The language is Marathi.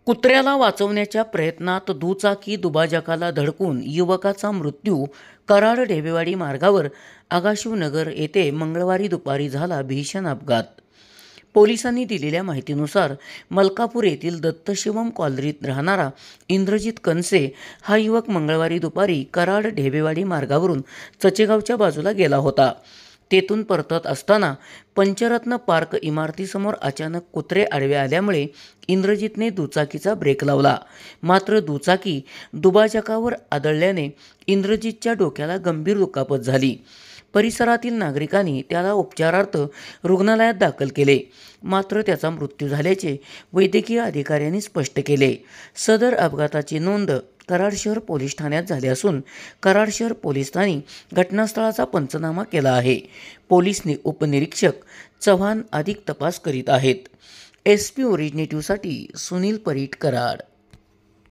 कुत्र्याला वाचवण्याच्या प्रयत्नात दुचाकी दुभाजकाला धडकून युवकाचा मृत्यू. कराड ढेबेवाडी मार्गावर आगाशिवनगर येथे मंगळवारी दुपारी झाला भीषण अपघात. पोलिसांनी दिलेल्या माहितीनुसार मलकापूर येथील दत्तशिवम कॉलनीत राहणारा इंद्रजित कनसे हा युवक मंगळवारी दुपारी कराड ढेबेवाडी मार्गावरून चचेगावच्या बाजूला गेला होता. तेथून परतत असताना पंचरत्न पार्क इमारतीसमोर अचानक कुत्रे आडवे आल्यामुळे इंद्रजितने दुचाकीचा ब्रेक लावला. मात्र दुचाकी दुभाजकावर आदळल्याने इंद्रजितच्या डोक्याला गंभीर दुखापत झाली. परिसरातील नागरिकांनी त्याला उपचारार्थ रुग्णालयात दाखल केले, मात्र त्याचा मृत्यू झाल्याचे वैद्यकीय अधिकाऱ्यांनी स्पष्ट केले. सदर अपघाताची नोंद कराड शहर पोलीस ठाण्यात झाली असून कराड शहर पोलिसांनी घटनास्थळाचा पंचनामा केला आहे. पोलीस उपनिरीक्षक चव्हाण अधिक तपास करीत आहेत. SP ओरिजिनेटिव्हसाठी सुनील परीट, कराड.